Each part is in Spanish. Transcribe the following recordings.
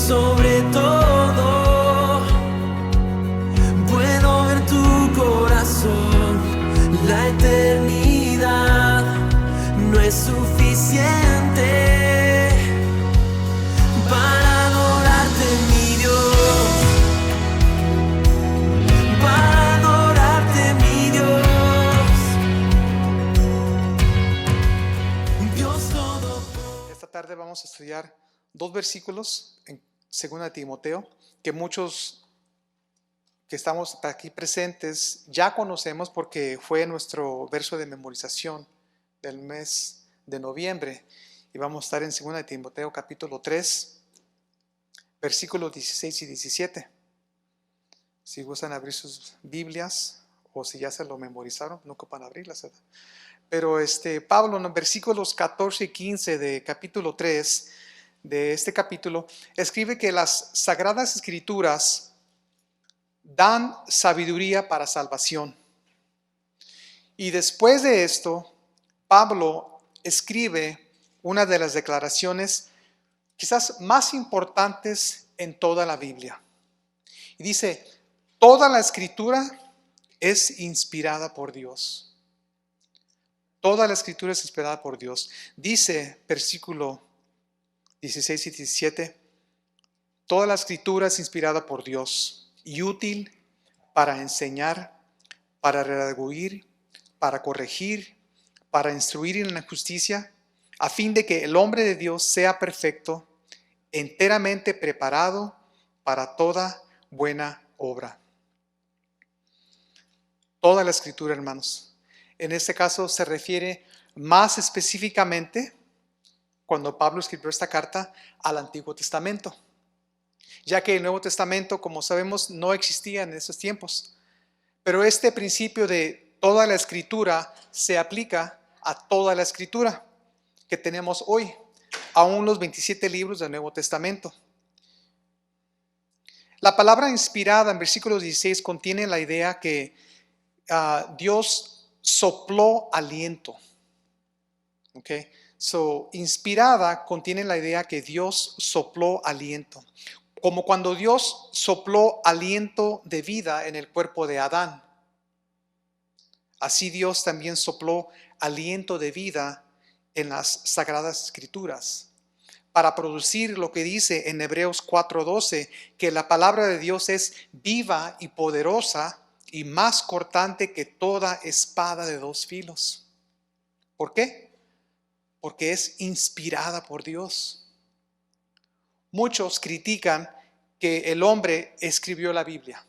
sobre todo puedo ver tu corazón. La eternidad no es suficiente para adorarte, mi Dios, para adorarte, mi Dios, Dios todo. Esta tarde vamos a estudiar dos versículos en 2 Timoteo que muchos que estamos aquí presentes ya conocemos porque fue nuestro verso de memorización del mes de noviembre. Y vamos a estar en 2 Timoteo capítulo 3, versículos 16 y 17. Si gustan abrir sus Biblias o si ya se lo memorizaron, no ocupan abrirlas, ¿verdad? Pero Pablo en los versículos 14 y 15 de capítulo 3 de este capítulo escribe que las Sagradas Escrituras dan sabiduría para salvación. Y después de esto, Pablo escribe una de las declaraciones quizás más importantes en toda la Biblia. Y dice, toda la Escritura es inspirada por Dios. Toda la Escritura es inspirada por Dios. Dice, versículo 16 y 17, toda la Escritura es inspirada por Dios y útil para enseñar, para redarguir, para corregir, para instruir en la justicia, a fin de que el hombre de Dios sea perfecto, enteramente preparado para toda buena obra. Toda la Escritura, hermanos. En este caso se refiere más específicamente, cuando Pablo escribió esta carta, al Antiguo Testamento, ya que el Nuevo Testamento, como sabemos, no existía en esos tiempos. Pero este principio de toda la Escritura se aplica a toda la Escritura que tenemos hoy, aún los 27 libros del Nuevo Testamento. La palabra inspirada en versículo 16 contiene la idea que Dios sopló aliento. Okay. Inspirada contiene la idea que Dios sopló aliento. Como cuando Dios sopló aliento de vida en el cuerpo de Adán. Así Dios también sopló aliento de vida en las Sagradas Escrituras, para producir lo que dice en Hebreos 4:12, que la palabra de Dios es viva y poderosa y más cortante que toda espada de dos filos. ¿Por qué? Porque es inspirada por Dios. Muchos critican que el hombre escribió la Biblia.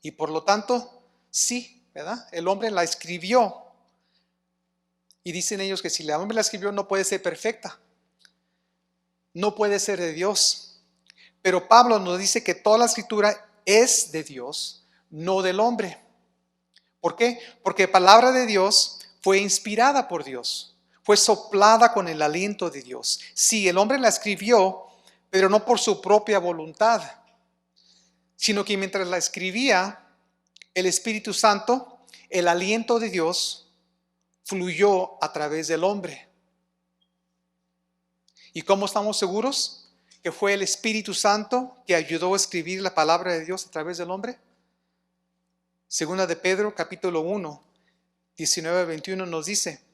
Y por lo tanto, sí, ¿verdad? El hombre la escribió. Y dicen ellos que si el hombre la escribió no puede ser perfecta. No puede ser de Dios. Pero Pablo nos dice que toda la escritura es de Dios, no del hombre. ¿Por qué? Porque la palabra de Dios fue inspirada por Dios. Fue soplada con el aliento de Dios. Sí, el hombre la escribió, pero no por su propia voluntad, sino que mientras la escribía, el Espíritu Santo, el aliento de Dios, fluyó a través del hombre. ¿Y cómo estamos seguros que fue el Espíritu Santo que ayudó a escribir la palabra de Dios a través del hombre? Segunda de Pedro, capítulo 1, 19-21 nos dice,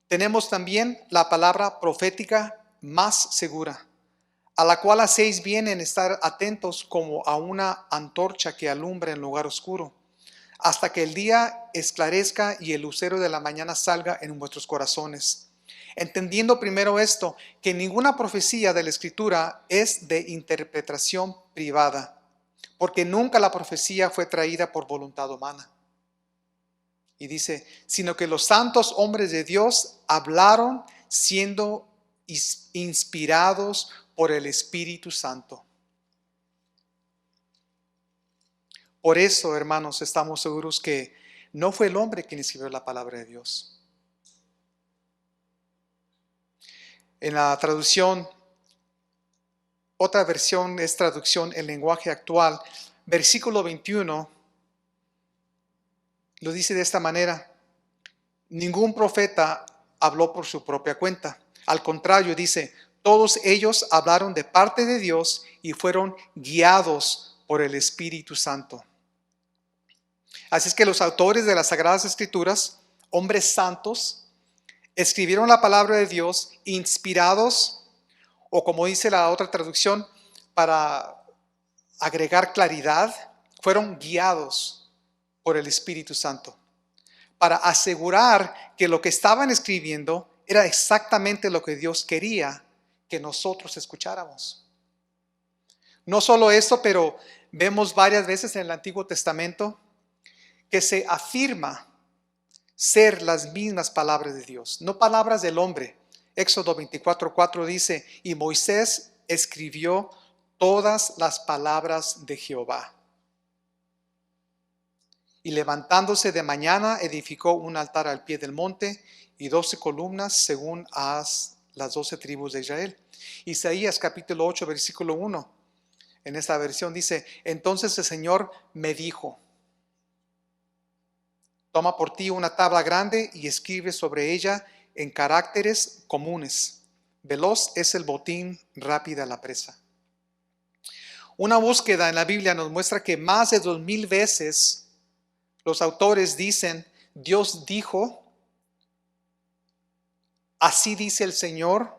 tenemos también la palabra profética más segura, a la cual hacéis bien en estar atentos como a una antorcha que alumbra en lugar oscuro, hasta que el día esclarezca y el lucero de la mañana salga en vuestros corazones. Entendiendo primero esto, que ninguna profecía de la Escritura es de interpretación privada, porque nunca la profecía fue traída por voluntad humana. Y dice, sino que los santos hombres de Dios hablaron siendo inspirados por el Espíritu Santo. Por eso, hermanos, estamos seguros que no fue el hombre quien escribió la palabra de Dios. En la traducción, otra versión es traducción en lenguaje actual, versículo 21, lo dice de esta manera, ningún profeta habló por su propia cuenta. Al contrario, dice, Todos ellos hablaron de parte de Dios y fueron guiados por el Espíritu Santo. Así es que los autores de las Sagradas Escrituras, hombres santos, escribieron la palabra de Dios inspirados, o como dice la otra traducción, para agregar claridad, fueron guiados por el Espíritu Santo, para asegurar que lo que estaban escribiendo era exactamente lo que Dios quería que nosotros escucháramos. No solo esto, pero vemos varias veces en el Antiguo Testamento que se afirma ser las mismas palabras de Dios, no palabras del hombre. Éxodo 24:4 dice, y Moisés escribió todas las palabras de Jehová. Y levantándose de mañana, edificó un altar al pie del monte y 12 columnas según las 12 tribus de Israel. Isaías capítulo 8, versículo 1. En esta versión dice, entonces el Señor me dijo, toma por ti una tabla grande y escribe sobre ella en caracteres comunes. Veloz es el botín, rápida la presa. Una búsqueda en la Biblia nos muestra que más de 2000 veces los autores dicen, Dios dijo, así dice el Señor,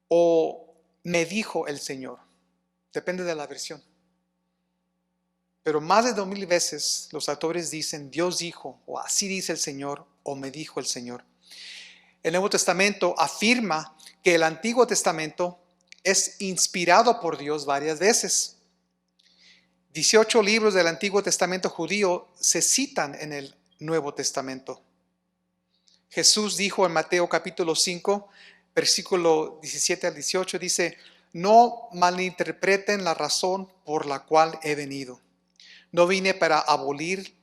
o me dijo el Señor. Depende de la versión. Pero más de 2000 veces los autores dicen, Dios dijo, o así dice el Señor, o me dijo el Señor. El Nuevo Testamento afirma que el Antiguo Testamento es inspirado por Dios varias veces. 18 libros del Antiguo Testamento judío se citan en el Nuevo Testamento. Jesús dijo en Mateo capítulo 5, versículo 17 al 18, dice, no malinterpreten la razón por la cual he venido. No vine para abolir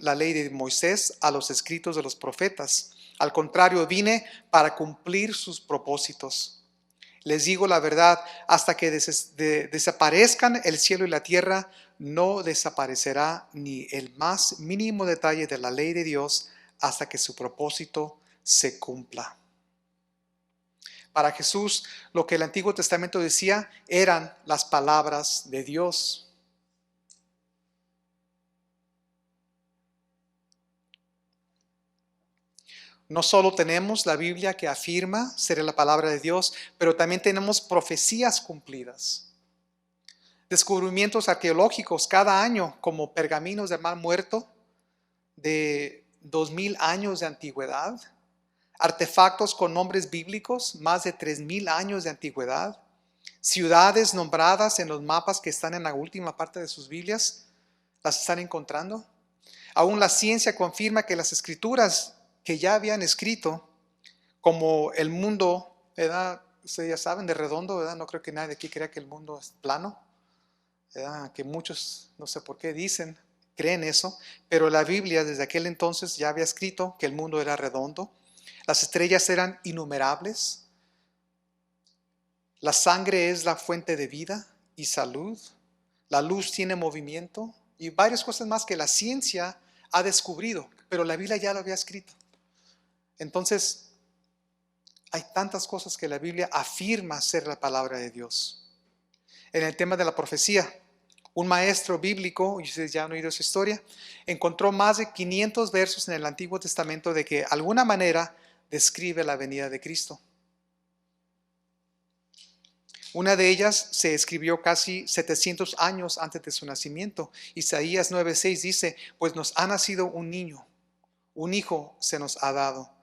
la ley de Moisés a los escritos de los profetas. Al contrario, vine para cumplir sus propósitos. Les digo la verdad, hasta que desaparezcan el cielo y la tierra, no desaparecerá ni el más mínimo detalle de la ley de Dios hasta que su propósito se cumpla. Para Jesús, lo que el Antiguo Testamento decía eran las palabras de Dios. No solo tenemos la Biblia que afirma ser la palabra de Dios, pero también tenemos profecías cumplidas. Descubrimientos arqueológicos cada año, como pergaminos de Mar Muerto de 2000 años de antigüedad, artefactos con nombres bíblicos, más de 3000 años de antigüedad, ciudades nombradas en los mapas que están en la última parte de sus Biblias, las están encontrando. Aún la ciencia confirma que las escrituras que ya habían escrito, como el mundo, ¿verdad? Ustedes ya saben, de redondo, ¿verdad? No creo que nadie aquí crea que el mundo es plano, ¿verdad? Que muchos, no sé por qué dicen, creen eso, pero la Biblia desde aquel entonces ya había escrito que el mundo era redondo, las estrellas eran innumerables, la sangre es la fuente de vida y salud, la luz tiene movimiento y varias cosas más que la ciencia ha descubrido, pero la Biblia ya lo había escrito. Entonces, hay tantas cosas que la Biblia afirma ser la palabra de Dios. En el tema de la profecía, un maestro bíblico, y ustedes ya han oído esa historia, encontró más de 500 versos en el Antiguo Testamento de que de alguna manera describe la venida de Cristo. Una de ellas se escribió casi 700 años antes de su nacimiento. Isaías 9:6 dice, pues nos ha nacido un niño, un hijo se nos ha dado.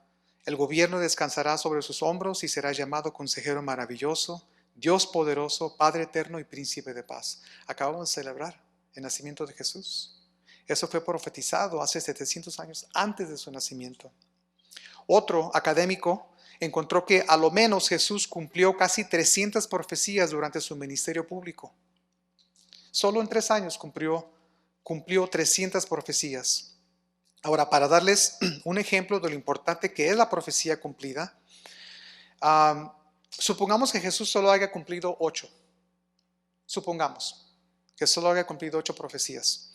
El gobierno descansará sobre sus hombros y será llamado Consejero Maravilloso, Dios Poderoso, Padre Eterno y Príncipe de Paz. Acabamos de celebrar el nacimiento de Jesús. Eso fue profetizado hace 700 años antes de su nacimiento. Otro académico encontró que a lo menos Jesús cumplió casi 300 profecías durante su ministerio público. Solo en 3 años cumplió 300 profecías. Ahora, para darles un ejemplo de lo importante que es la profecía cumplida, supongamos que Jesús solo haya cumplido 8. Supongamos que solo haya cumplido 8 profecías.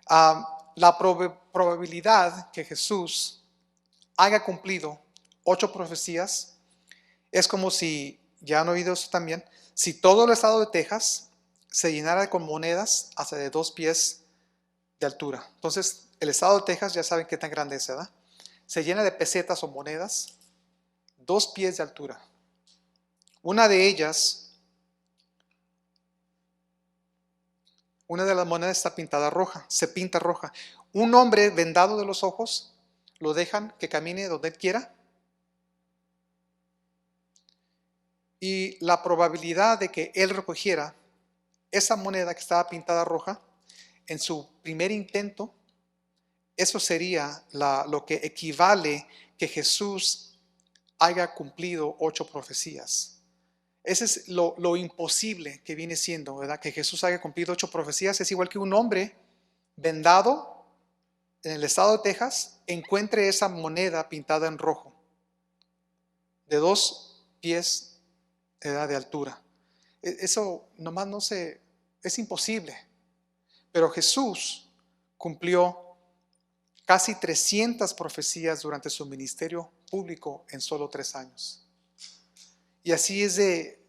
La probabilidad que Jesús haya cumplido 8 profecías es como si ya han oído eso también, si todo el estado de Texas se llenara con monedas hasta de 2 pies de altura. Entonces, el estado de Texas, ya saben qué tan grande es, ¿verdad? Se llena de pesetas o monedas, 2 pies de altura. Una de ellas, una de las monedas está pintada roja, se pinta roja. Un hombre vendado de los ojos, lo dejan que camine donde él quiera. Y la probabilidad de que él recogiera esa moneda que estaba pintada roja en su primer intento, eso sería lo que equivale que Jesús haya cumplido 8 profecías. Ese es lo imposible que viene siendo, ¿verdad? Que Jesús haya cumplido 8 profecías. Es igual que un hombre vendado en el estado de Texas encuentre esa moneda pintada en rojo de 2 pies de altura. Eso nomás no se, es imposible. Pero Jesús cumplió casi 300 profecías durante su ministerio público en solo 3 años. Y así es de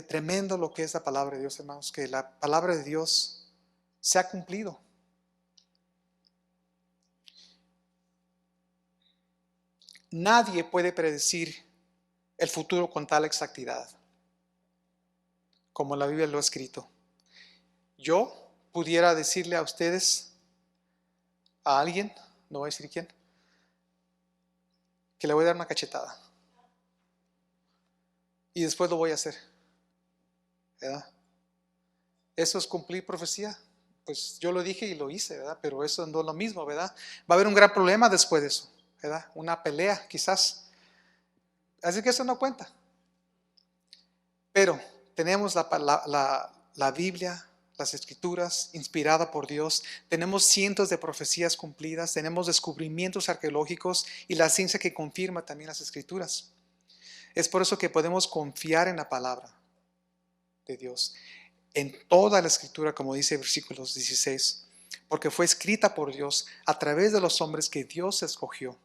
tremendo lo que es la palabra de Dios, hermanos, que la palabra de Dios se ha cumplido. Nadie puede predecir el futuro con tal exactitud como la Biblia lo ha escrito. Yo pudiera decirle a ustedes, a alguien, no voy a decir quién, que le voy a dar una cachetada. Y después lo voy a hacer. ¿Verdad? Eso es cumplir profecía. Pues yo lo dije y lo hice, ¿verdad? Pero eso no es lo mismo, ¿verdad? Va a haber un gran problema después de eso, ¿verdad? Una pelea, quizás. Así que eso no cuenta. Pero tenemos la Biblia, las Escrituras, inspirada por Dios. Tenemos cientos de profecías cumplidas. Tenemos descubrimientos arqueológicos y la ciencia que confirma también las Escrituras. Es por eso que podemos confiar en la palabra de Dios, en toda la Escritura, como dice versículos 16, porque fue escrita por Dios a través de los hombres que Dios escogió.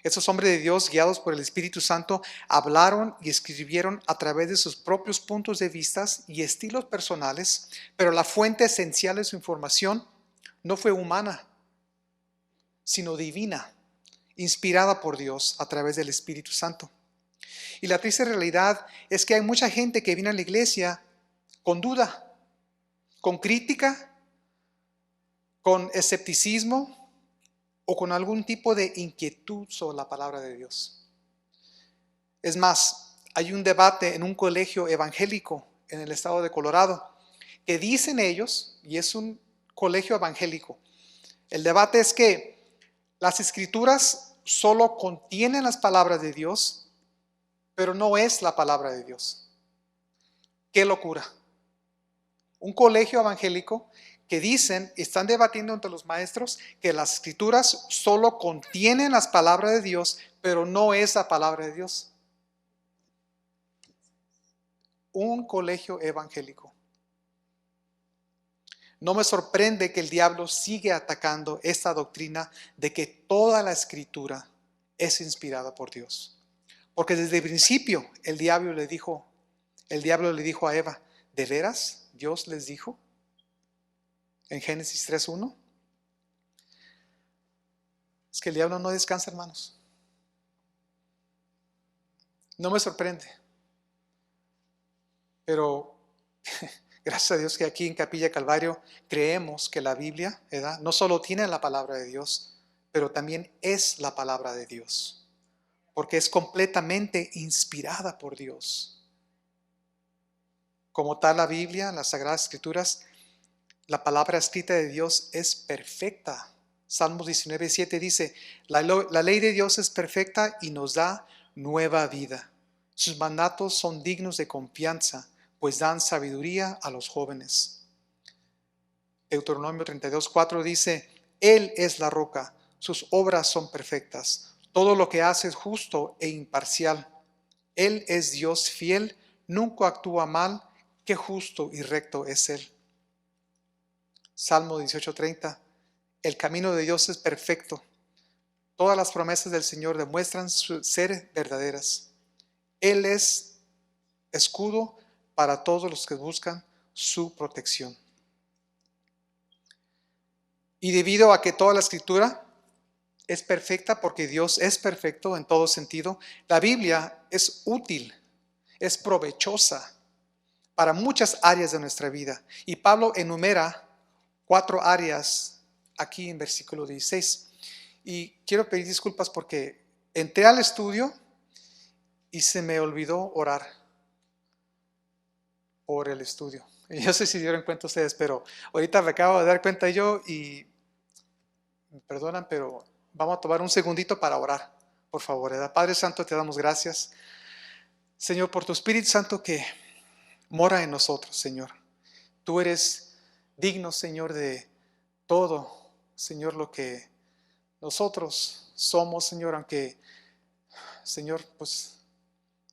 Esos hombres de Dios, guiados por el Espíritu Santo, hablaron y escribieron a través de sus propios puntos de vista y estilos personales, pero la fuente esencial de su información no fue humana, sino divina, inspirada por Dios a través del Espíritu Santo. Y la triste realidad es que hay mucha gente que viene a la iglesia con duda, con crítica, con escepticismo o con algún tipo de inquietud sobre la palabra de Dios. Es más, hay un debate en un colegio evangélico en el estado de Colorado que dicen ellos, y es un colegio evangélico, el debate es que las Escrituras solo contienen las palabras de Dios, pero no es la palabra de Dios. ¡Qué locura! Un colegio evangélico que están debatiendo entre los maestros que las Escrituras solo contienen las palabras de Dios, pero no es la palabra de Dios. Un colegio evangélico. No me sorprende que el diablo sigue atacando esta doctrina de que toda la Escritura es inspirada por Dios. Porque desde el principio el diablo le dijo a Eva, ¿de veras Dios les dijo? En Génesis 3:1. Es que el diablo no descansa, hermanos. No me sorprende. Pero gracias a Dios que aquí en Capilla Calvario creemos que la Biblia, ¿verdad?, no solo tiene la palabra de Dios, pero también es la palabra de Dios. Porque es completamente inspirada por Dios. Como tal, la Biblia, las Sagradas Escrituras, la palabra escrita de Dios es perfecta. Salmos 19:7 dice, la ley de Dios es perfecta y nos da nueva vida. Sus mandatos son dignos de confianza, pues dan sabiduría a los jóvenes. Deuteronomio 32:4 dice, Él es la roca, sus obras son perfectas. Todo lo que hace es justo e imparcial. Él es Dios fiel, nunca actúa mal, qué justo y recto es Él. Salmo 18:30, el camino de Dios es perfecto. Todas las promesas del Señor demuestran ser verdaderas. Él es escudo para todos los que buscan su protección. Y debido a que toda la Escritura es perfecta, porque Dios es perfecto en todo sentido, la Biblia es útil, es provechosa para muchas áreas de nuestra vida. Y Pablo enumera 4 áreas aquí en versículo 16. Y quiero pedir disculpas porque entré al estudio y se me olvidó orar por el estudio. Y yo sé si dieron cuenta ustedes, pero ahorita me acabo de dar cuenta yo y me perdonan, pero vamos a tomar un segundito para orar, por favor, ¿verdad? Padre Santo, te damos gracias, Señor, por tu Espíritu Santo que mora en nosotros, Señor. Tú eres digno, Señor, de todo, Señor, lo que nosotros somos, Señor, aunque, Señor, pues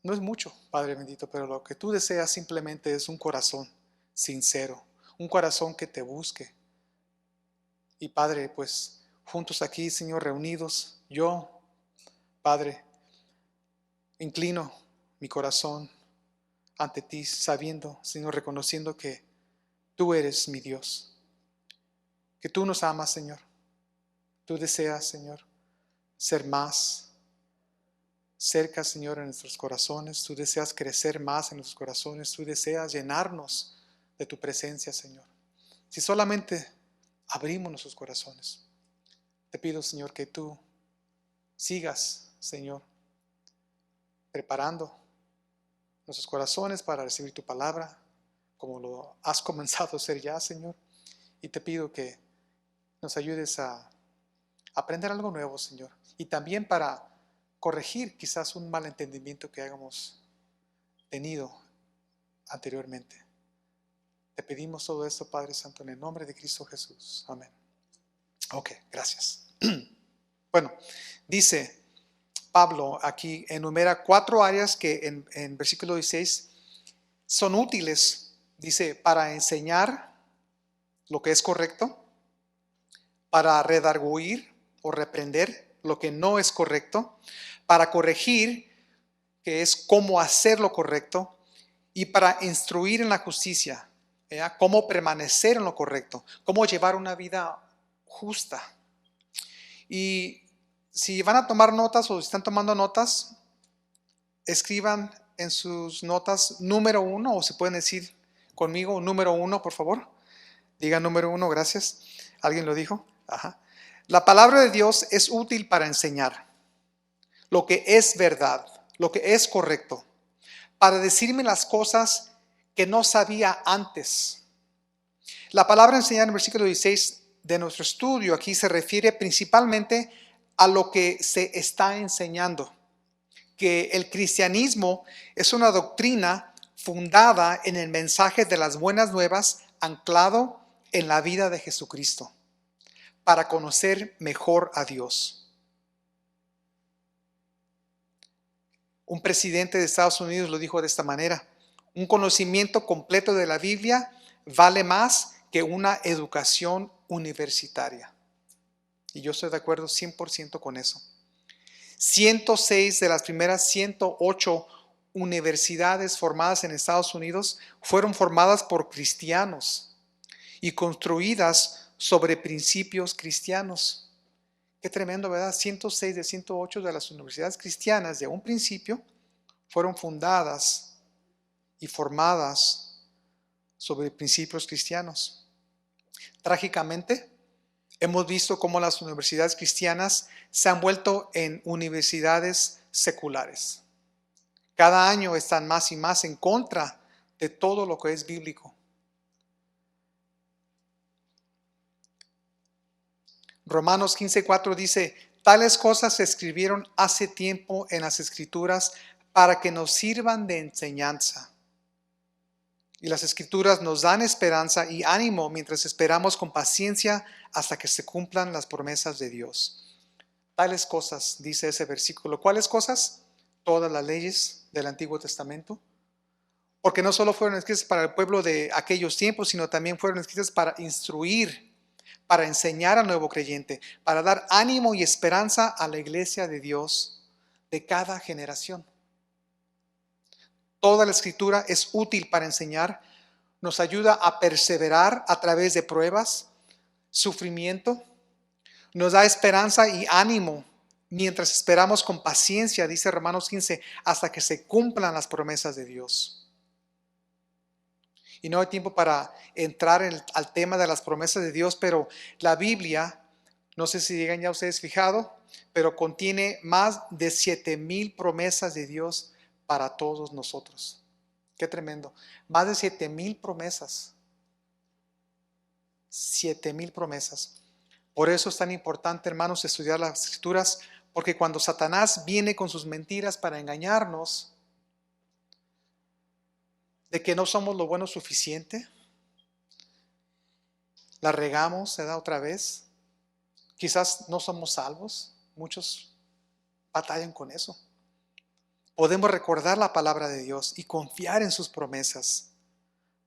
no es mucho, Padre bendito, pero lo que tú deseas simplemente es un corazón sincero, un corazón que te busque. Y Padre, pues juntos aquí, Señor, reunidos, yo, Padre, inclino mi corazón ante ti, sabiendo, Señor, reconociendo que tú eres mi Dios, que tú nos amas, Señor. Tú deseas, Señor, ser más cerca, Señor, en nuestros corazones. Tú deseas crecer más en nuestros corazones. Tú deseas llenarnos de tu presencia, Señor. Si solamente abrimos nuestros corazones, te pido, Señor, que tú sigas, Señor, preparando nuestros corazones para recibir tu palabra, como lo has comenzado a hacer ya, Señor. Y te pido que nos ayudes a aprender algo nuevo, Señor. Y también para corregir quizás un malentendimiento que hayamos tenido anteriormente. Te pedimos todo esto, Padre Santo, en el nombre de Cristo Jesús. Amén. Ok, gracias. Bueno, dice Pablo aquí, enumera 4 áreas que en versículo 16 son útiles, dice, para enseñar lo que es correcto, para redarguir o reprender lo que no es correcto, para corregir, que es cómo hacer lo correcto, y para instruir en la justicia, cómo permanecer en lo correcto, cómo llevar una vida justa. Y si van a tomar notas o si están tomando notas, escriban en sus notas número 1, o se pueden decir conmigo número 1, por favor. Digan número 1, gracias. ¿Alguien lo dijo? Ajá. La palabra de Dios es útil para enseñar lo que es verdad, lo que es correcto, para decirme las cosas que no sabía antes. La palabra enseñar en el versículo 16 de nuestro estudio aquí se refiere principalmente a lo que se está enseñando, que el cristianismo es una doctrina fundada en el mensaje de las buenas nuevas, anclado en la vida de Jesucristo, para conocer mejor a Dios. Un presidente de Estados Unidos lo dijo de esta manera: un conocimiento completo de la Biblia vale más que una educación universitaria. Y yo estoy de acuerdo 100% con eso. 106 de las primeras 108 universidades formadas en Estados Unidos fueron formadas por cristianos y construidas sobre principios cristianos. Qué tremendo, ¿verdad? 106 de 108 de las universidades cristianas de un principio fueron fundadas y formadas sobre principios cristianos. Trágicamente, hemos visto cómo las universidades cristianas se han vuelto en universidades seculares. Cada año están más y más en contra de todo lo que es bíblico. Romanos 15:4 dice: tales cosas se escribieron hace tiempo en las Escrituras para que nos sirvan de enseñanza. Y las Escrituras nos dan esperanza y ánimo mientras esperamos con paciencia hasta que se cumplan las promesas de Dios. Tales cosas, dice ese versículo. ¿Cuáles cosas? Todas las leyes del Antiguo Testamento. Porque no solo fueron escritas para el pueblo de aquellos tiempos, sino también fueron escritas para instruir, para enseñar al nuevo creyente, para dar ánimo y esperanza a la iglesia de Dios de cada generación. Toda la escritura es útil para enseñar, nos ayuda a perseverar a través de pruebas, sufrimiento, nos da esperanza y ánimo mientras esperamos con paciencia, dice Romanos 15, hasta que se cumplan las promesas de Dios. Y no hay tiempo para entrar al tema de las promesas de Dios, pero la Biblia, no sé si llegan ya ustedes fijado, pero contiene más de 7,000 promesas de Dios para todos nosotros. Qué tremendo. Más de 7,000 promesas. 7,000 promesas. Por eso es tan importante, hermanos, estudiar las Escrituras, porque cuando Satanás viene con sus mentiras para engañarnos, de que no somos lo bueno suficiente, la regamos, se da otra vez, quizás no somos salvos, muchos batallan con eso. Podemos recordar la palabra de Dios y confiar en sus promesas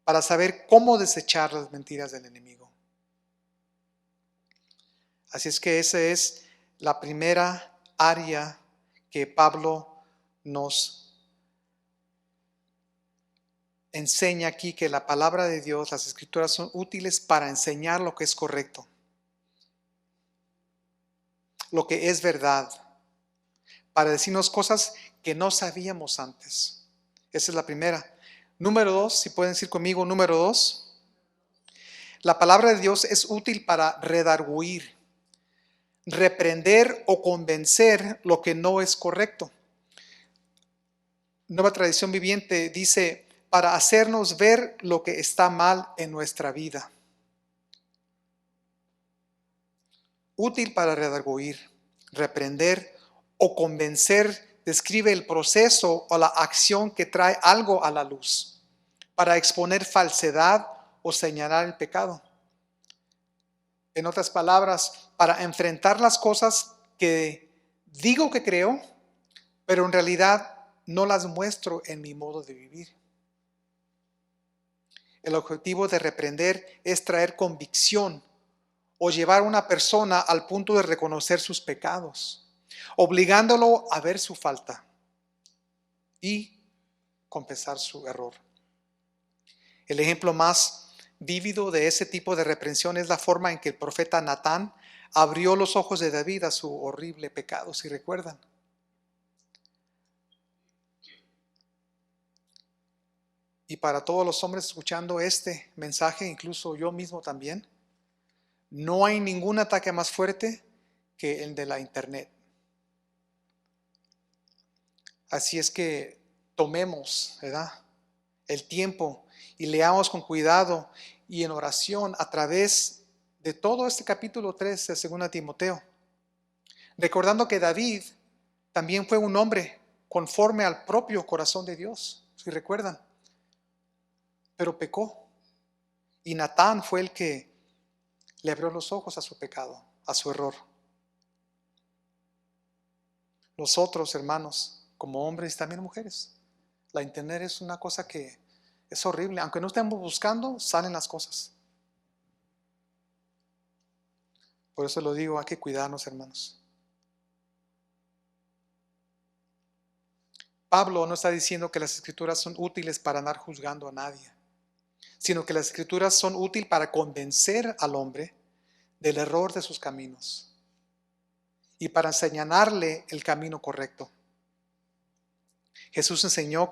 para saber cómo desechar las mentiras del enemigo. Así es que esa es la primera área que Pablo nos enseña aquí, que la palabra de Dios, las escrituras son útiles para enseñar lo que es correcto, lo que es verdad, para decirnos cosas que no sabíamos antes. Esa es la primera. Número 2, si pueden decir conmigo, número 2. La palabra de Dios es útil para redarguir, reprender o convencer lo que no es correcto. Nueva Tradición Viviente dice, para hacernos ver lo que está mal en nuestra vida. Útil para redarguir, reprender o convencer, describe el proceso o la acción que trae algo a la luz, para exponer falsedad o señalar el pecado. En otras palabras, para enfrentar las cosas que digo que creo, pero en realidad no las muestro en mi modo de vivir. El objetivo de reprender es traer convicción o llevar a una persona al punto de reconocer sus pecados, obligándolo a ver su falta y confesar su error. El ejemplo más vívido de ese tipo de reprensión es la forma en que el profeta Natán abrió los ojos de David a su horrible pecado, si recuerdan. Y para todos los hombres escuchando este mensaje, incluso yo mismo también, no hay ningún ataque más fuerte que el de la internet. Así es que tomemos, ¿verdad?, el tiempo y leamos con cuidado y en oración a través de todo este capítulo 3 de 2 Timoteo. Recordando que David también fue un hombre conforme al propio corazón de Dios, si recuerdan. Pero pecó. Y Natán fue el que le abrió los ojos a su pecado, a su error. Nosotros, hermanos, como hombres y también mujeres, la internet es una cosa que es horrible. Aunque no estemos buscando, salen las cosas. Por eso lo digo, hay que cuidarnos, hermanos. Pablo no está diciendo que las escrituras son útiles para andar juzgando a nadie, sino que las escrituras son útiles para convencer al hombre del error de sus caminos y para señalarle el camino correcto. Jesús enseñó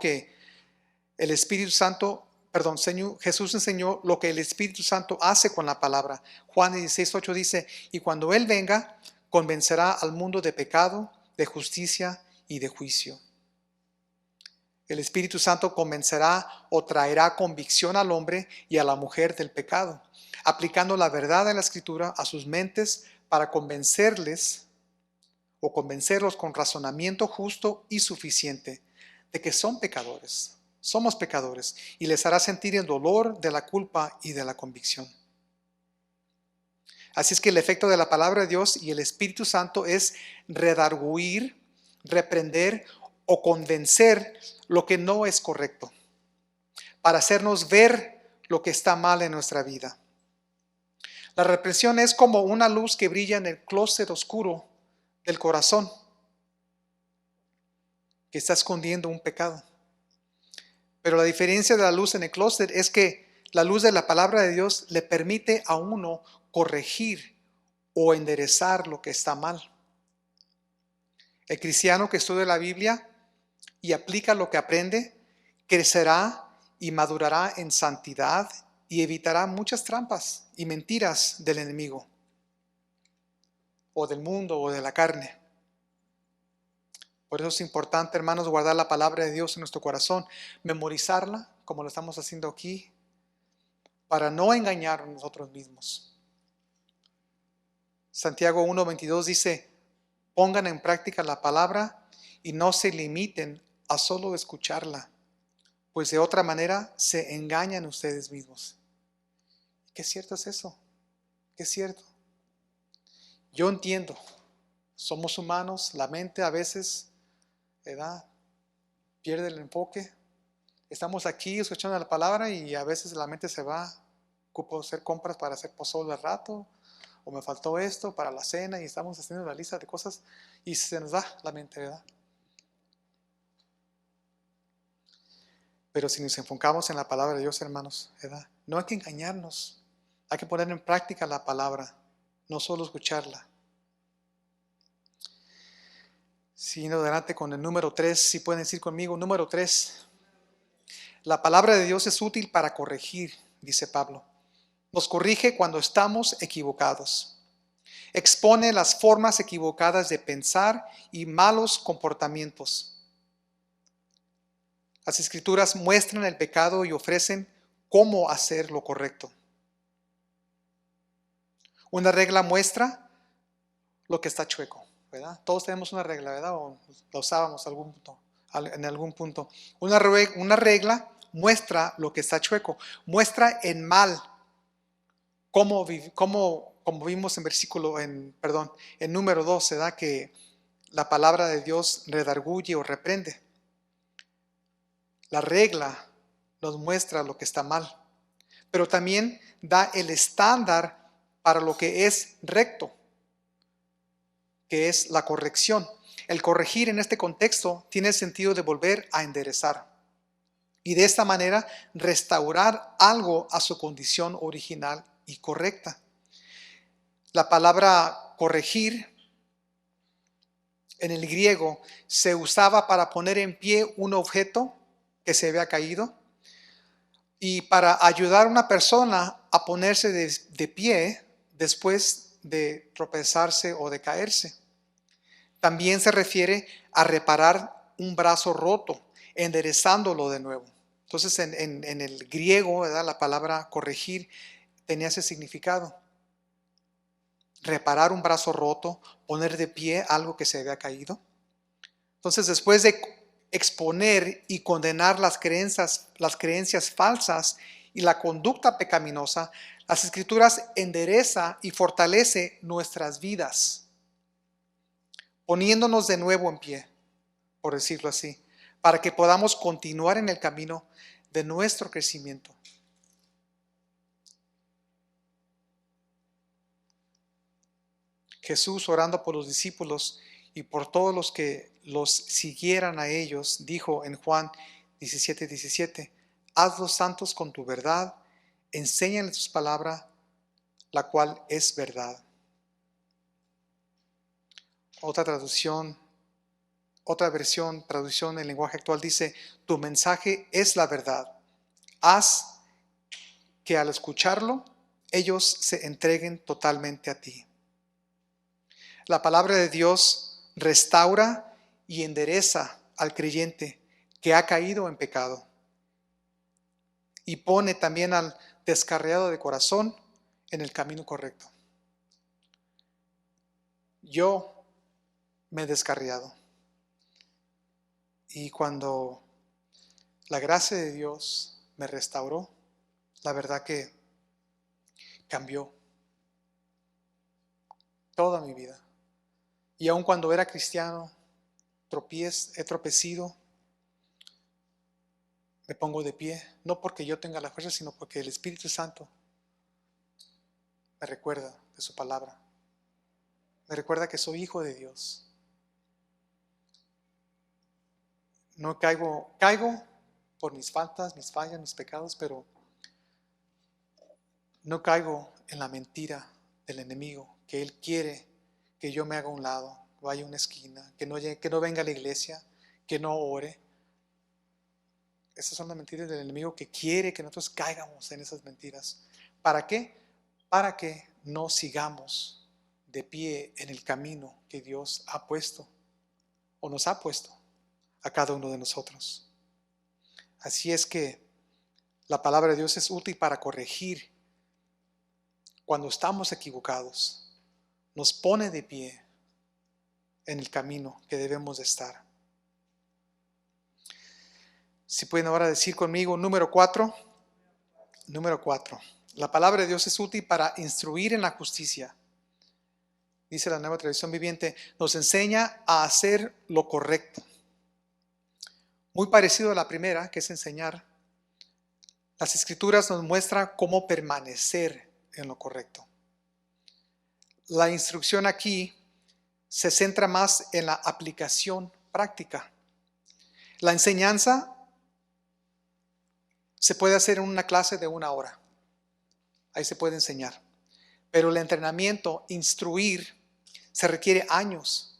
Jesús enseñó lo que el Espíritu Santo hace con la palabra. Juan 16:8 dice, y cuando Él venga, convencerá al mundo de pecado, de justicia y de juicio. El Espíritu Santo convencerá o traerá convicción al hombre y a la mujer del pecado, aplicando la verdad de la Escritura a sus mentes para convencerlos con razonamiento justo y suficiente de que son pecadores, somos pecadores, y les hará sentir el dolor de la culpa y de la convicción. Así es que el efecto de la palabra de Dios y el Espíritu Santo es redarguir, reprender o convencer lo que no es correcto, para hacernos ver lo que está mal en nuestra vida. La reprensión es como una luz que brilla en el closet oscuro del corazón, que está escondiendo un pecado. Pero la diferencia de la luz en el closet es que la luz de la palabra de Dios le permite a uno corregir o enderezar lo que está mal. El cristiano que estudia la Biblia y aplica lo que aprende, crecerá y madurará en santidad y evitará muchas trampas y mentiras del enemigo, o del mundo, o de la carne. Por eso es importante, hermanos, guardar la palabra de Dios en nuestro corazón, memorizarla, como lo estamos haciendo aquí, para no engañar a nosotros mismos. Santiago 1:22 dice, pongan en práctica la palabra y no se limiten a solo escucharla, pues de otra manera se engañan ustedes mismos. ¿Qué cierto es eso? ¿Qué cierto? Yo entiendo, somos humanos, la mente a veces, ¿verdad?, pierde el enfoque. Estamos aquí escuchando la palabra y a veces la mente se va. Ocupo hacer compras para hacer pozole al rato, o me faltó esto para la cena y estamos haciendo la lista de cosas y se nos va la mente, ¿verdad? Pero si nos enfocamos en la palabra de Dios, hermanos, ¿verdad?, no hay que engañarnos. Hay que poner en práctica la palabra, no solo escucharla. Siguiendo adelante con el número 3, si pueden decir conmigo, número 3. La palabra de Dios es útil para corregir, dice Pablo. Nos corrige cuando estamos equivocados. Expone las formas equivocadas de pensar y malos comportamientos. Las Escrituras muestran el pecado y ofrecen cómo hacer lo correcto. Una regla muestra lo que está chueco, ¿verdad? Todos tenemos una regla, ¿verdad? O la usábamos en algún punto. Una regla muestra lo que está chueco, muestra en mal, como vimos en número 2, ¿verdad?, que la palabra de Dios redarguye o reprende. La regla nos muestra lo que está mal, pero también da el estándar para lo que es recto, que es la corrección. El corregir en este contexto tiene el sentido de volver a enderezar y de esta manera restaurar algo a su condición original y correcta. La palabra corregir en el griego se usaba para poner en pie un objeto que se había caído y para ayudar a una persona a ponerse de pie después de tropezarse o de caerse. También se refiere a reparar un brazo roto, enderezándolo de nuevo. Entonces en el griego, ¿verdad?, la palabra corregir tenía ese significado. Reparar un brazo roto, poner de pie algo que se había caído. Entonces, después de exponer y condenar las creencias falsas y la conducta pecaminosa, las Escrituras endereza y fortalece nuestras vidas, poniéndonos de nuevo en pie, por decirlo así, para que podamos continuar en el camino de nuestro crecimiento. Jesús, orando por los discípulos y por todos los que los siguieran a ellos, dijo en Juan 17:17, hazlos santos con tu verdad, enséñales tus palabras, la cual es verdad. Otra traducción en lenguaje actual dice, tu mensaje es la verdad. Haz que al escucharlo, ellos se entreguen totalmente a ti. La palabra de Dios restaura y endereza al creyente que ha caído en pecado y pone también al descarriado de corazón en el camino correcto. Yo me he descarriado y cuando la gracia de Dios me restauró, la verdad que cambió toda mi vida. Y aun cuando era cristiano, he tropecido, me pongo de pie, no porque yo tenga la fuerza, sino porque el Espíritu Santo me recuerda de su palabra. Me recuerda que soy hijo de Dios. No caigo por mis faltas, mis fallas, mis pecados, pero no caigo en la mentira del enemigo, que él quiere que yo me haga a un lado, vaya a una esquina, que no venga a la iglesia, que no ore. Esas son las mentiras del enemigo que quiere que nosotros caigamos en esas mentiras. ¿Para qué? Para que no sigamos de pie en el camino que Dios ha puesto o nos ha puesto a cada uno de nosotros. Así es que la palabra de Dios es útil para corregir cuando estamos equivocados. Nos pone de pie en el camino que debemos de estar. Si pueden ahora decir conmigo, número 4. Número 4. La palabra de Dios es útil para instruir en la justicia. Dice la Nueva Traducción Viviente, nos enseña a hacer lo correcto. Muy parecido a la primera, que es enseñar. Las Escrituras nos muestran cómo permanecer en lo correcto. La instrucción aquí se centra más en la aplicación práctica. La enseñanza se puede hacer en una clase de 1 hora. Ahí se puede enseñar. Pero el entrenamiento, instruir, se requiere años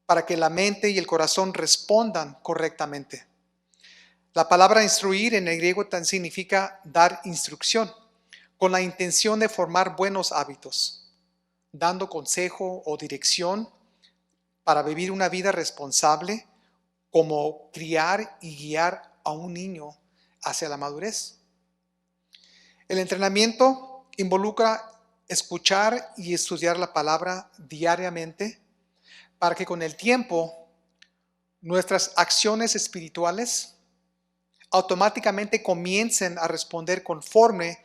para que la mente y el corazón respondan correctamente. La palabra instruir en el griego también significa dar instrucción, con la intención de formar buenos hábitos, dando consejo o dirección para vivir una vida responsable, como criar y guiar a un niño hacia la madurez. El entrenamiento involucra escuchar y estudiar la palabra diariamente para que con el tiempo nuestras acciones espirituales automáticamente comiencen a responder conforme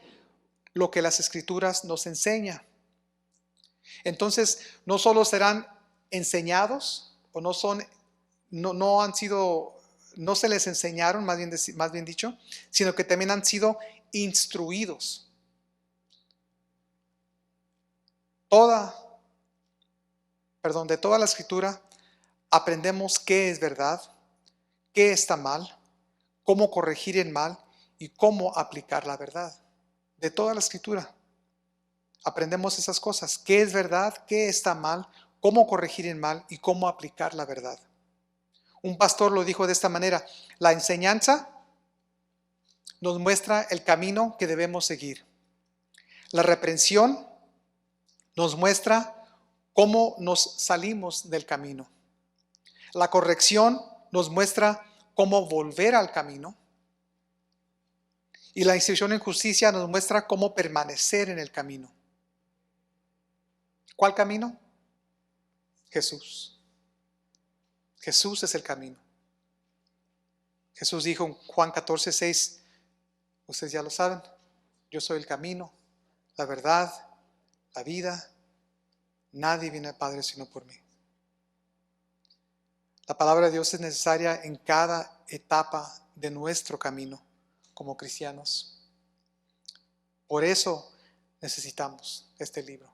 lo que las Escrituras nos enseñan. Entonces, no solo serán enseñados o no se les enseñaron, más bien dicho, sino que también han sido instruidos. De toda la Escritura aprendemos qué es verdad, qué está mal, cómo corregir el mal y cómo aplicar la verdad. De toda la Escritura aprendemos esas cosas, qué es verdad, qué está mal, cómo corregir el mal y cómo aplicar la verdad. Un pastor lo dijo de esta manera: la enseñanza nos muestra el camino que debemos seguir. La reprensión nos muestra cómo nos salimos del camino. La corrección nos muestra cómo volver al camino. Y la instrucción en justicia nos muestra cómo permanecer en el camino. ¿Cuál camino? Jesús. Jesús es el camino. Jesús dijo en Juan 14:6, ustedes ya lo saben, yo soy el camino, la verdad, la vida. Nadie viene al Padre sino por mí. La palabra de Dios es necesaria en cada etapa de nuestro camino como cristianos. Por eso necesitamos este libro.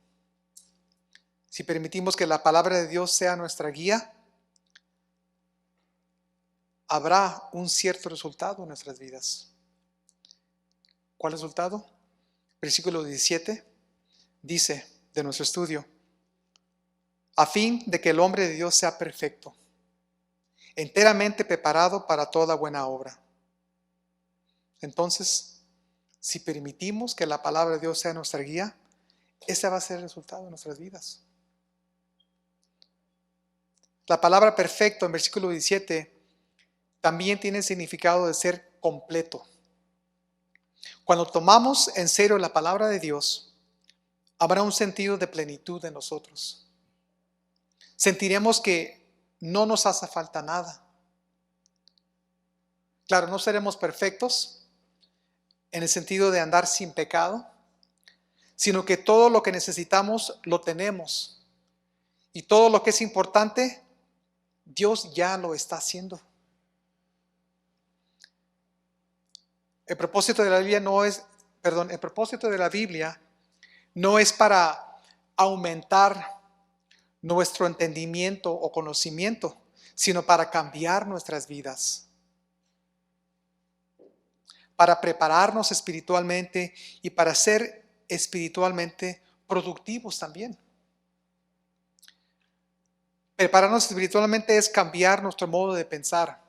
Si permitimos que la palabra de Dios sea nuestra guía, habrá un cierto resultado en nuestras vidas. ¿Cuál resultado? Versículo 17 dice de nuestro estudio: a fin de que el hombre de Dios sea perfecto, enteramente preparado para toda buena obra. Entonces, si permitimos que la palabra de Dios sea nuestra guía, ese va a ser el resultado de nuestras vidas. La palabra perfecto en versículo 17 también tiene el significado de ser completo. Cuando tomamos en serio la palabra de Dios, habrá un sentido de plenitud en nosotros. Sentiremos que no nos hace falta nada. Claro, no seremos perfectos en el sentido de andar sin pecado, sino que todo lo que necesitamos lo tenemos. Y todo lo que es importante, Dios ya lo está haciendo. El propósito de la Biblia no es para aumentar nuestro entendimiento o conocimiento, sino para cambiar nuestras vidas, para prepararnos espiritualmente y para ser espiritualmente productivos también. Prepararnos espiritualmente es cambiar nuestro modo de pensar,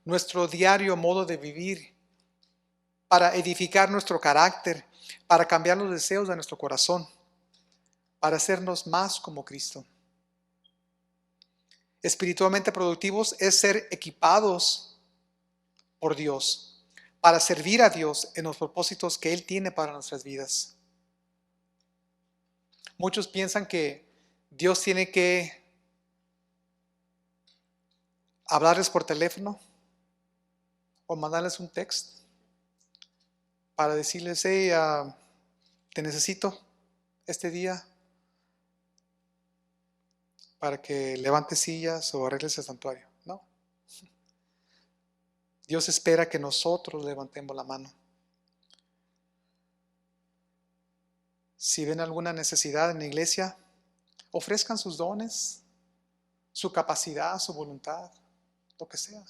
nuestro diario modo de vivir, para edificar nuestro carácter, para cambiar los deseos de nuestro corazón, para hacernos más como Cristo. Espiritualmente productivos es ser equipados por Dios para servir a Dios en los propósitos que Él tiene para nuestras vidas. Muchos piensan que Dios tiene que hablarles por teléfono o mandarles un texto para decirles, hey, te necesito este día para que levantes sillas o arregles el santuario. No. Dios espera que nosotros levantemos la mano. Si ven alguna necesidad en la iglesia, ofrezcan sus dones, su capacidad, su voluntad, lo que sea.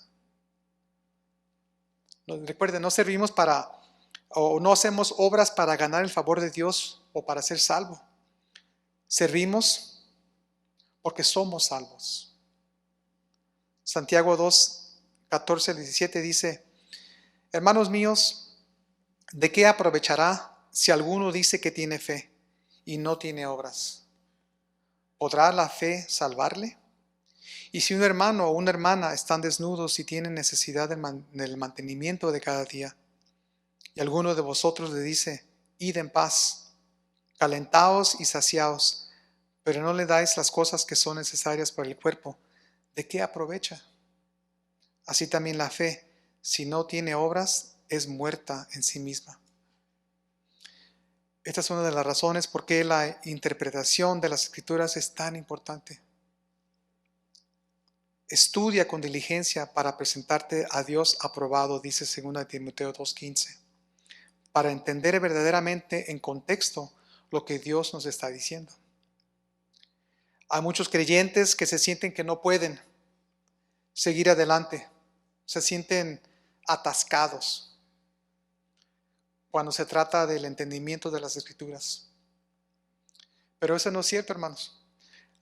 Recuerden, no servimos o no hacemos obras para ganar el favor de Dios o para ser salvo. Servimos porque somos salvos. Santiago 2, 14 al 17 dice, hermanos míos, ¿de qué aprovechará si alguno dice que tiene fe y no tiene obras? ¿Podrá la fe salvarle? Y si un hermano o una hermana están desnudos y tienen necesidad del mantenimiento de cada día, y alguno de vosotros le dice, id en paz, calentaos y saciaos, pero no le dais las cosas que son necesarias para el cuerpo, ¿de qué aprovecha? Así también la fe, si no tiene obras, es muerta en sí misma. Esta es una de las razones por qué la interpretación de las Escrituras es tan importante. Estudia con diligencia para presentarte a Dios aprobado, dice 2 Timoteo 2:15, para entender verdaderamente en contexto lo que Dios nos está diciendo. Hay muchos creyentes que se sienten que no pueden seguir adelante, se sienten atascados cuando se trata del entendimiento de las Escrituras. Pero eso no es cierto, hermanos.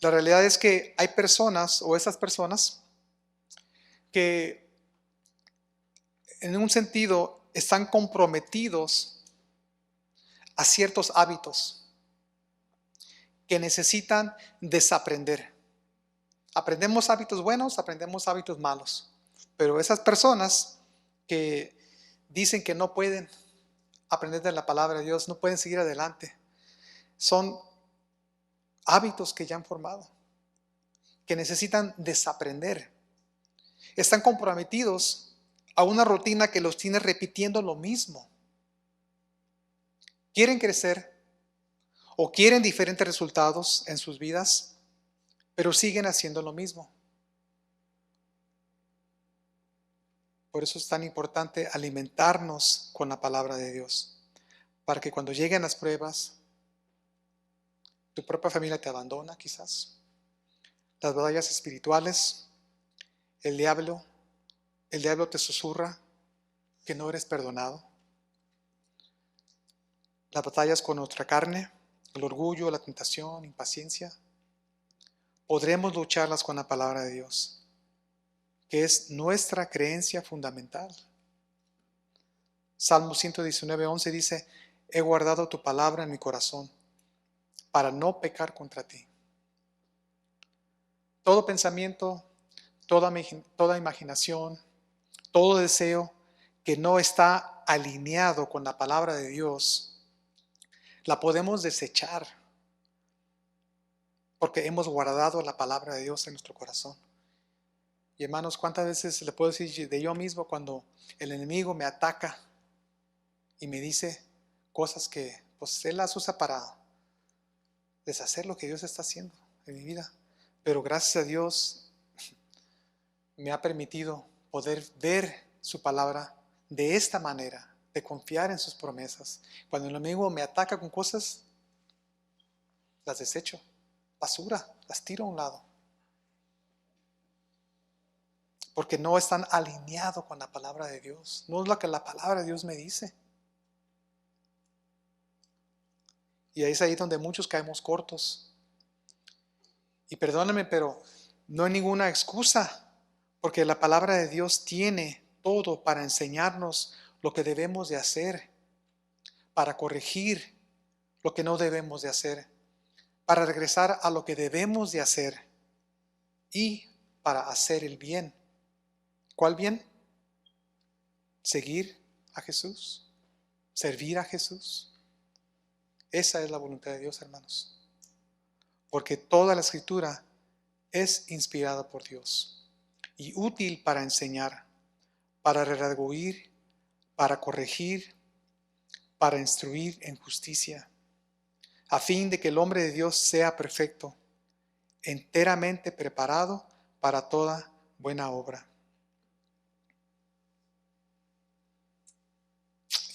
La realidad es que hay personas o esas personas que en un sentido están comprometidos a ciertos hábitos que necesitan desaprender. Aprendemos hábitos buenos, aprendemos hábitos malos, pero esas personas que dicen que no pueden aprender de la palabra de Dios, no pueden seguir adelante, son hábitos que ya han formado, que necesitan desaprender. Están comprometidos a una rutina que los tiene repitiendo lo mismo. Quieren crecer o quieren diferentes resultados en sus vidas, pero siguen haciendo lo mismo. Por eso es tan importante alimentarnos con la palabra de Dios, para que cuando lleguen las pruebas, tu propia familia te abandona quizás, las batallas espirituales, el diablo te susurra que no eres perdonado, las batallas con nuestra carne, el orgullo, la tentación, impaciencia, podremos lucharlas con la palabra de Dios, que es nuestra creencia fundamental. Salmo 119:11 dice, he guardado tu palabra en mi corazón para no pecar contra ti. Todo pensamiento, toda imaginación, todo deseo que no está alineado con la palabra de Dios, la podemos desechar porque hemos guardado la palabra de Dios en nuestro corazón. Y hermanos, ¿cuántas veces le puedo decir de yo mismo cuando el enemigo me ataca y me dice cosas que pues él las usa para deshacer lo que Dios está haciendo en mi vida? Pero gracias a Dios me ha permitido poder ver su palabra de esta manera, de confiar en sus promesas. Cuando el enemigo me ataca con cosas, las desecho, basura, las tiro a un lado. Porque no están alineados con la palabra de Dios. No es lo que la palabra de Dios me dice. Y es ahí donde muchos caemos cortos. Y perdóname, pero no hay ninguna excusa, porque la palabra de Dios tiene todo para enseñarnos lo que debemos de hacer, para corregir lo que no debemos de hacer, para regresar a lo que debemos de hacer y para hacer el bien. ¿Cuál bien? Seguir a Jesús, servir a Jesús. Esa es la voluntad de Dios, hermanos. Porque toda la Escritura es inspirada por Dios y útil para enseñar, para redarguir, para corregir, para instruir en justicia, a fin de que el hombre de Dios sea perfecto, enteramente preparado para toda buena obra.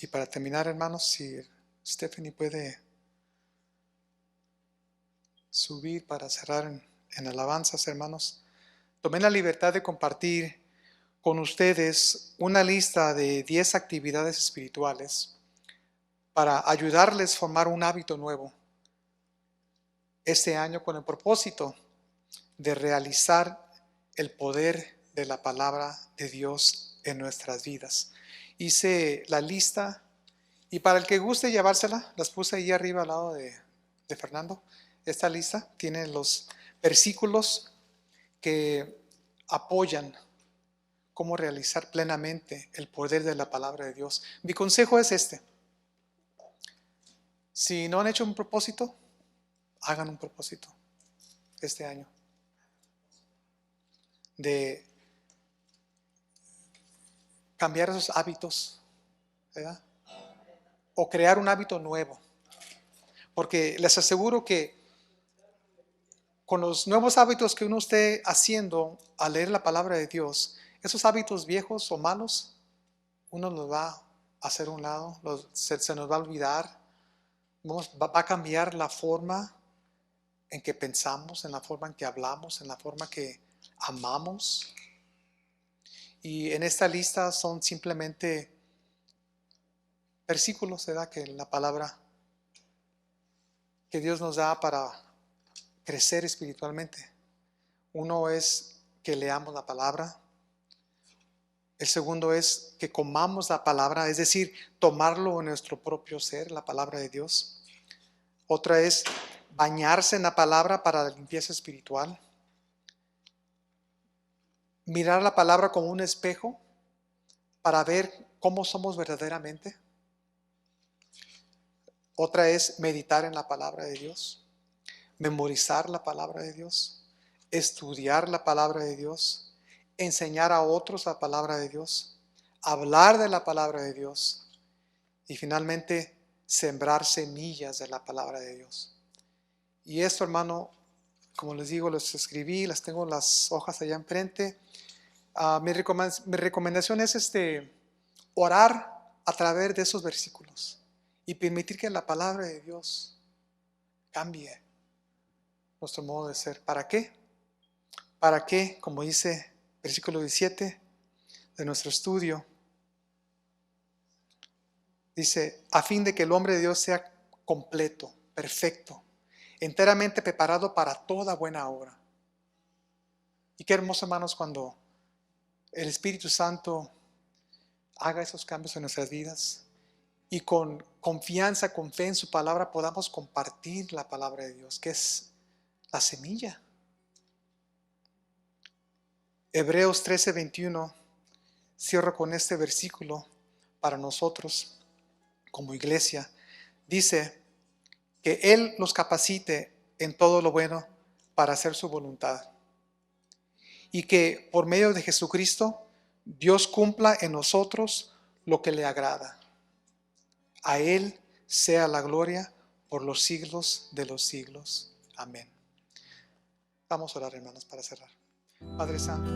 Y para terminar, hermanos, si Stephanie puede subir para cerrar en alabanzas, hermanos. Tomé la libertad de compartir con ustedes una lista de 10 actividades espirituales para ayudarles a formar un hábito nuevo este año, con el propósito de realizar el poder de la palabra de Dios en nuestras vidas. Hice la lista y para el que guste llevársela, las puse ahí arriba al lado de Fernando. Esta lista tiene los versículos que apoyan cómo realizar plenamente el poder de la palabra de Dios. Mi consejo es este: si no han hecho un propósito, hagan un propósito este año de cambiar esos hábitos, ¿verdad? O crear un hábito nuevo. Porque les aseguro que con los nuevos hábitos que uno esté haciendo al leer la palabra de Dios, esos hábitos viejos o malos, uno los va a hacer a un lado, se nos va a olvidar, va a cambiar la forma en que pensamos, en la forma en que hablamos, en la forma que amamos. Y en esta lista son simplemente versículos, ¿verdad?, que la palabra que Dios nos da para crecer espiritualmente. Uno es que leamos la palabra. El segundo es que comamos la palabra, es decir, tomarlo en nuestro propio ser, la palabra de Dios. Otra es bañarse en la palabra para la limpieza espiritual. Mirar la palabra como un espejo para ver cómo somos verdaderamente. Otra es meditar en la palabra de Dios, memorizar la palabra de Dios, estudiar la palabra de Dios, enseñar a otros la palabra de Dios, hablar de la palabra de Dios y finalmente sembrar semillas de la palabra de Dios. Y esto, hermano, como les digo, los escribí, las tengo en las hojas allá enfrente. Mi recomendación es orar a través de esos versículos y permitir que la palabra de Dios cambie nuestro modo de ser. ¿Para qué? Para que, como dice versículo 17 de nuestro estudio, dice, a fin de que el hombre de Dios sea completo, perfecto, enteramente preparado para toda buena obra. Y qué hermoso, hermanos, cuando el Espíritu Santo haga esos cambios en nuestras vidas y con confianza, con fe en su palabra podamos compartir la palabra de Dios, que es la semilla. Hebreos 13:21, cierro con este versículo para nosotros como iglesia. Dice que Él los capacite en todo lo bueno para hacer su voluntad. Y que por medio de Jesucristo, Dios cumpla en nosotros lo que le agrada. A Él sea la gloria por los siglos de los siglos. Amén. Vamos a orar, hermanos, para cerrar. Padre Santo,